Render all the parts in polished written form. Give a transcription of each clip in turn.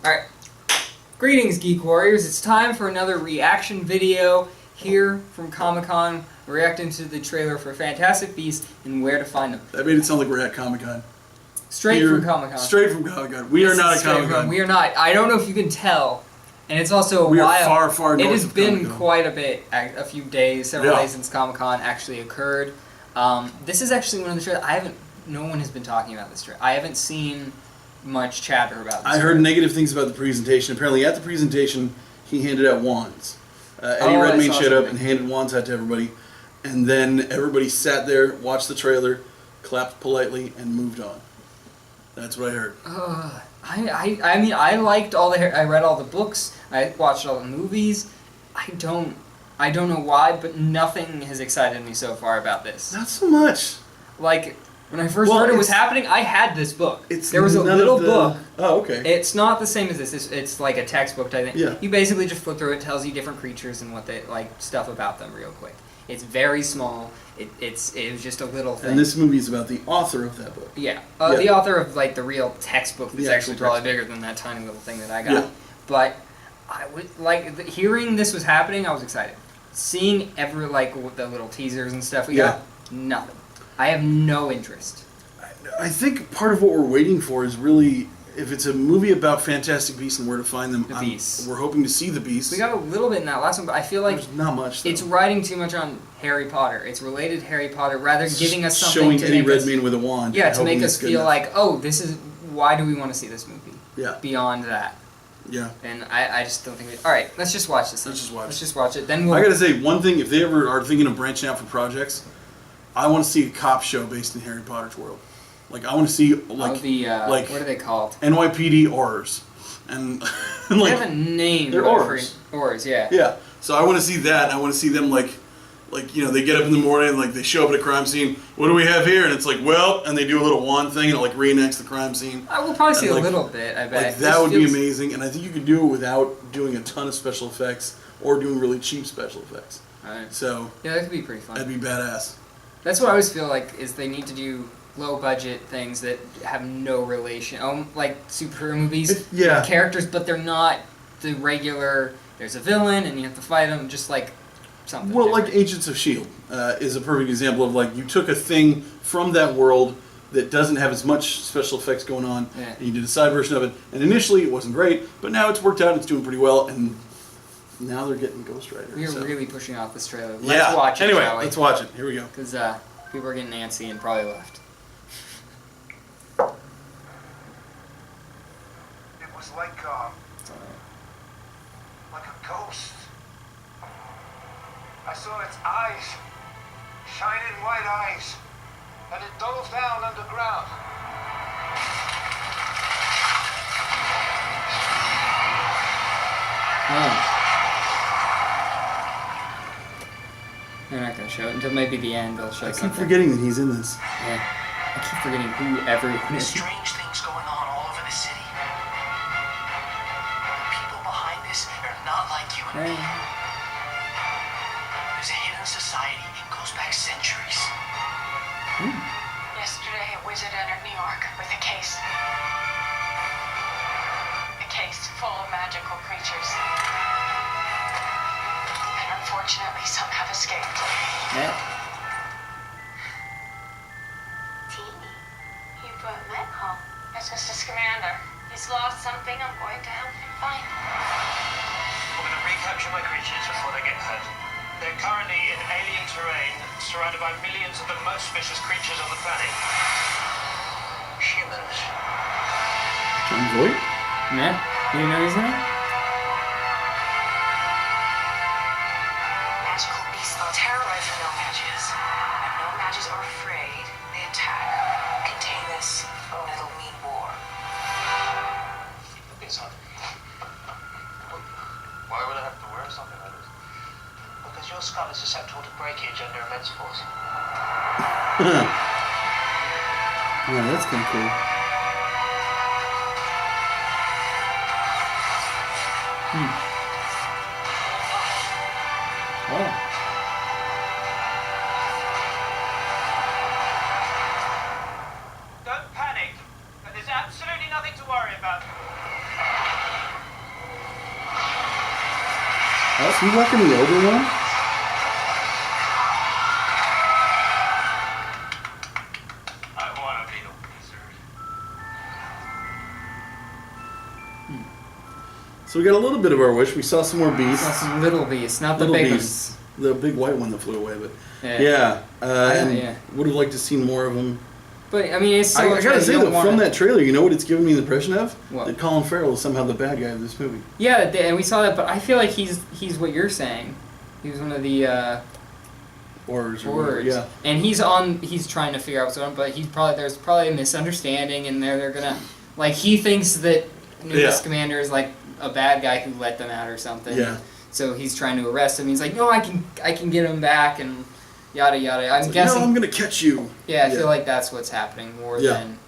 Alright. Greetings, Geek Warriors. It's time for another reaction video here from Comic-Con, reacting to the trailer for Fantastic Beasts and Where to Find Them. That made it sound like we're at Comic-Con. Straight from Comic-Con. Straight from Comic-Con. We are not at Comic-Con. We are not. I don't know if you can tell. And it's also a we while. Are far, far north It has of been Comic-Con. quite a bit, a few days, several days since Comic-Con actually occurred. This is actually one of the trailers. No one has been talking about this trailer. I haven't seen much chatter about this. I heard negative things about the presentation. Apparently, at the presentation, he handed out wands. Eddie Redmayne showed up and handed wands out to everybody, and then everybody sat there, watched the trailer, clapped politely, and moved on. That's what I heard. I mean, I liked all the. I read all the books. I watched all the movies. I don't know why, but nothing has excited me so far about this. Not so much. Like, when I first heard it was happening, I had this book. There was a none little of the... book. Oh, okay. It's not the same as this. It's like a textbook type thing. Yeah. You basically just flip through it, tells you different creatures and what they like, stuff about them real quick. It's very small. It was just a little thing. And this movie is about the author of that book. Yeah. The author of like the real textbook that's actually probably bigger than that tiny little thing that I got. Yeah. But I would like hearing this was happening. I was excited. Seeing the little teasers and stuff we got, nothing. I have no interest. I think part of what we're waiting for is really, if it's a movie about Fantastic Beasts and Where to Find Them, we're hoping to see the Beasts. We got a little bit in that last one, but I feel like there's not much. Though. It's riding too much on Harry Potter. It's related to Harry Potter rather than giving us something showing to Eddie make Redmayne with a wand. Yeah, to make us feel like, oh, this is why do we want to see this movie? Yeah. Beyond that. Yeah. And I just don't think we... Alright, let's just watch this. Let's just watch it. Then we'll... I gotta say, one thing, if they ever are thinking of branching out for projects, I want to see a cop show based in Harry Potter's world. Like, I want to see, like... like, what are they called? NYPD Horrors. And like... They have a name. They're Horrors. Horrors, yeah. Yeah. So I want to see that, and I want to see them, like, you know, they get up in the morning, and, like, they show up at a crime scene. What do we have here? And it's like, well, and they do a little wand thing, and it, like, reenacts the crime scene. I will probably see a little bit, I bet. Like, that would be amazing, and I think you could do it without doing a ton of special effects or doing really cheap special effects. Alright. So... yeah, that could be pretty fun. That'd be badass. That's what I always feel like, is they need to do low-budget things that have no relation. Like superhero movies. Yeah. Characters, but they're not the regular... There's a villain, and you have to fight them, just like... something well, different. like Agents of S.H.I.E.L.D. Is a perfect example of, like, you took a thing from that world that doesn't have as much special effects going on, and you did a side version of it, and initially it wasn't great, but now it's worked out and it's doing pretty well, and now they're getting Ghost Rider. We are really pushing off this trailer. Let's yeah. watch it, anyway, shall we? let's watch it. Here we go. Because people are getting antsy and probably left. It was like a ghost. I saw its eyes, shining white eyes, and it dove down underground. Oh. They're not going to show it until maybe the end. They'll show something. I keep forgetting that he's in this. Yeah. I keep forgetting who everyone is. There's strange things going on all over the city. The people behind this are not like you and me. There's a hidden society. It goes back centuries. Yesterday, a wizard entered New York with a case. A case full of magical creatures. And unfortunately, some have escaped. Yeah. Teeny, you brought Meg home. It's Mr. Scamander. He's lost something. I'm going to help him find it. I'm going to recapture my creatures before they get hurt. They're currently in alien terrain, surrounded by millions of the most vicious creatures on the planet. Humans. John Voight? Yeah. You didn't know he's in it? Magical beasts will terrorize the no-mages. When no-mages are afraid, they attack. Contain this, or it'll mean war. It's not. Why would I have to wear something like this? Because your skull is susceptible to breakage under immense force. Yeah, that's kind of cool. Oh. Don't panic. There's absolutely nothing to worry about. Oh, is he rocking the older one? I want to be the wizard. So we got a little bit of our wish. We saw some more beasts. Saw some little beasts, not the Little big beasts. ones. The big white one that flew away, but Yeah. and Yeah. would have liked to see more of them. But I mean, it's so. I gotta say though, from that trailer, you know what it's giving me the impression of? What? That Colin Farrell is somehow the bad guy of this movie. Yeah, and we saw that, but I feel like he's what you're saying. He was one of the Horrors. Or whatever, words. yeah. And he's trying to figure out what's going on, but there's probably a misunderstanding, and they're gonna like he thinks that Newest Commander is like a bad guy who let them out or something. Yeah. So he's trying to arrest him. He's like, no, I can get him back, and yada yada. I'm guessing. No, I'm gonna catch you. Yeah, I feel like that's what's happening more than.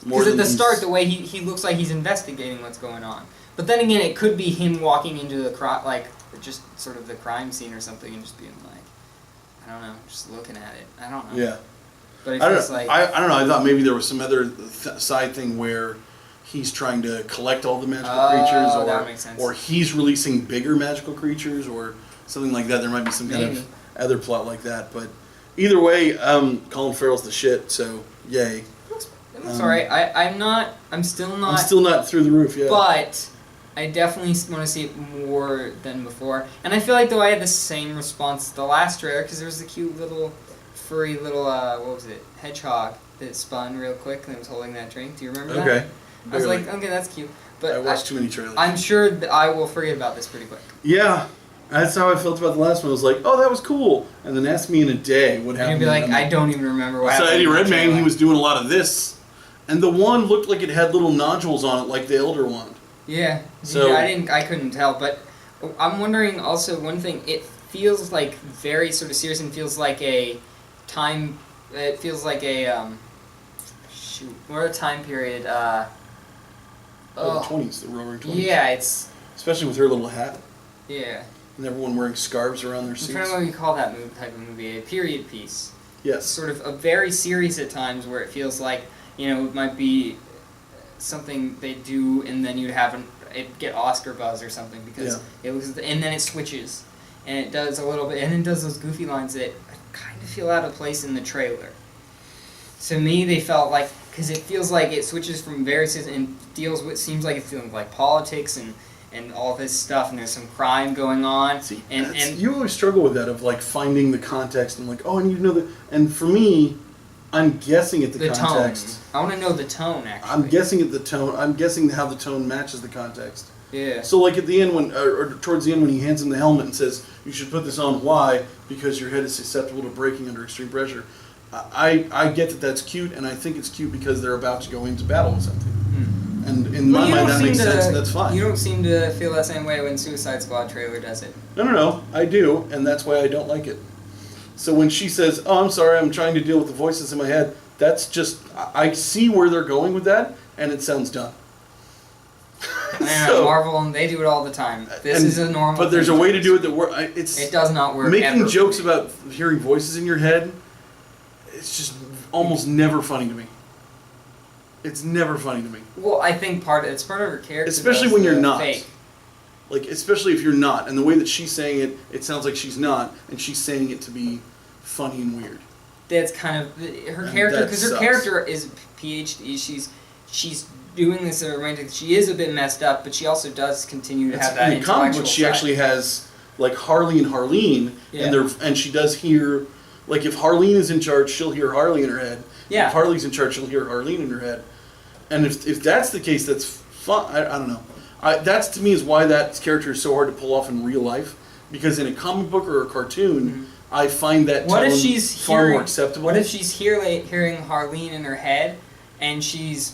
More Because at than the he's- start, the way he looks like he's investigating what's going on. But then again, it could be him walking into the just sort of the crime scene or something and just being like, I don't know, just looking at it. I don't know. Yeah. But it I feels don't, like I don't know. I thought maybe there was some other side thing where he's trying to collect all the magical creatures, or that makes sense. or he's releasing bigger magical creatures, or something like that. There might be some kind Maybe. of other plot like that. But either way, Colin Farrell's the shit. So yay. I'm sorry. I'm still not. I'm still not through the roof yet. But I definitely want to see it more than before. And I feel like though I had the same response to the last trailer because there was a cute little furry little what was it, hedgehog that spun real quick and was holding that drink. Do you remember that? Okay. I was Barely. like, okay, that's cute. But I watched too many trailers. I'm sure that I will forget about this pretty quick. Yeah, that's how I felt about the last one. I was like, oh, that was cool. And then ask me in a day what And happened. you'd be like, and I don't even remember what So happened. Eddie in the Redmayne, trailer. he was doing a lot of this. And the one looked like it had little nodules on it, like the Elder Wand. Yeah. So- Yeah, I couldn't tell, but I'm wondering also one thing. It feels like very sort of serious and feels like a time. It feels like a shoot. What a time period. The 20s, the roaring 20s. Yeah, it's Especially with her little hat. yeah. And everyone wearing scarves around their I'm suits. trying to know what you call that type of movie. A period piece. Yes. Sort of a very serious at times where it feels like, you know, it might be something they do and then you'd have it get Oscar buzz or something because it was, and then it switches and it does a little bit, and it does those goofy lines that kind of feel out of place in the trailer. To me, they felt like, because it feels like it switches from various and deals with, seems like it's dealing with like politics and all this stuff, and there's some crime going on. See, and you always struggle with that of like finding the context and like, oh, I need to know the. And for me, I'm guessing at the context. tone. I want to know the tone, actually. I'm guessing at the tone. I'm guessing how the tone matches the context. Yeah. So like at the end when, or towards the end when he hands him the helmet and says, you should put this on, why? Because your head is susceptible to breaking under extreme pressure. I get that that's cute, and I think it's cute because they're about to go into battle with something. And in my mind that makes sense, and that's fine. You don't seem to feel that same way when Suicide Squad trailer does it. No, I do, and that's why I don't like it. So when she says, oh, I'm sorry, I'm trying to deal with the voices in my head, that's just, I see where they're going with that, and it sounds dumb. Yeah, So- Marvel, they do it all the time. This and- is a normal But there's a thing way to do it that works. It's It does not work making ever. jokes about hearing voices in your head. It's just almost never funny to me. It's never funny to me. Well, I think it's part of her character. Especially though, when is you're the not. Fake. Like, especially if you're not. And the way that she's saying it, it sounds like she's not, and she's saying it to be funny and weird. That's kind of her And character, that because her sucks. character is PhD. She's doing this romantic. She is a bit messed up, but she also does continue to have that in the comic intellectual book, she side. actually has like Harley and Harleen, Yeah. and she does hear, like if Harleen is in charge, she'll hear Harley in her head. Yeah. If Harley's in charge, she'll hear Harleen in her head. And if that's the case, that's fun. I don't know. That's to me is why that character is so hard to pull off in real life, because in a comic book or a cartoon, I find that What tone if she's far more acceptable. What if she's hearing Harleen in her head, and she's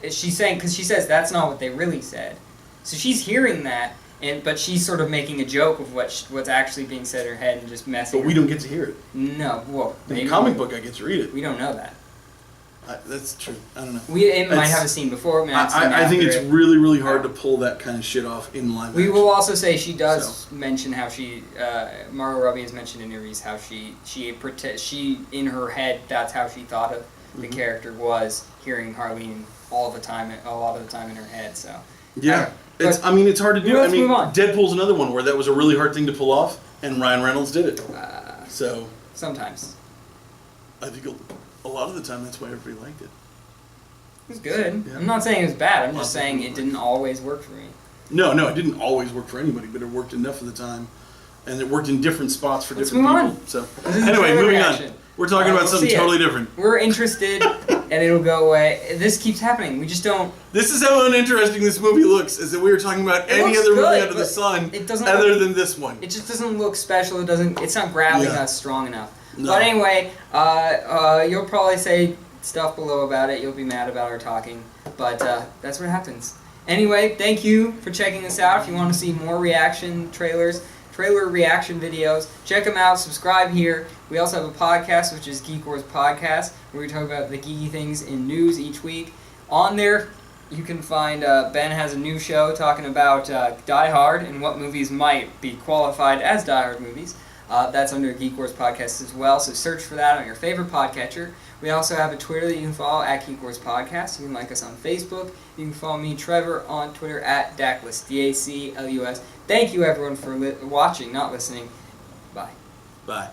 saying, because she says that's not what they really said, so she's hearing that, but she's sort of making a joke of what's actually being said in her head and just messing. But we don't get to hear it. No, well, In maybe the comic book, I get to read it. we don't know that. That's true. I don't know. It might It's- have a scene before. It might have a scene I think after it's it. really, really hard to pull that kind of shit off in live We action. will also say she does mention how she, Margot Robbie has mentioned in interviews how she in her head, that's how she thought of the character, was hearing Harleen a lot of the time in her head. So Yeah. It's But- it's hard to do. Let's move on. Deadpool's another one where that was a really hard thing to pull off, and Ryan Reynolds did it. So Sometimes. I think a lot of the time that's why everybody liked it. It was good. Yeah. I'm not saying it was bad. I'm just Well, saying it didn't always work for me. No, it didn't always work for anybody, but it worked enough of the time, and it worked in different spots for Let's different move people. on. So This is the anyway, trailer moving reaction. on. We're talking about We'll something see it. totally different. We're interested, and it'll go away. This keeps happening. We just don't. This is how uninteresting this movie looks. Is that we were talking about It any looks other movie good, under the but sun, it doesn't other look- than this one. It just doesn't look special. It doesn't. It's not grabbing Yeah. us strong enough. No. But anyway, you'll probably say stuff below about it. You'll be mad about our talking, but that's what happens. Anyway, thank you for checking this out. If you want to see more reaction trailers, trailer reaction videos, check them out. Subscribe here. We also have a podcast, which is Geek Wars Podcast, where we talk about the geeky things in news each week. On there, you can find Ben has a new show talking about Die Hard and what movies might be qualified as Die Hard movies. That's under Geek Wars Podcast as well, so search for that on your favorite podcatcher. We also have a Twitter that you can follow at Geek Wars Podcast. You can like us on Facebook. You can follow me, Trevor, on Twitter at Daclus, DACLUS. Thank you, everyone, for watching, not listening. Bye. Bye.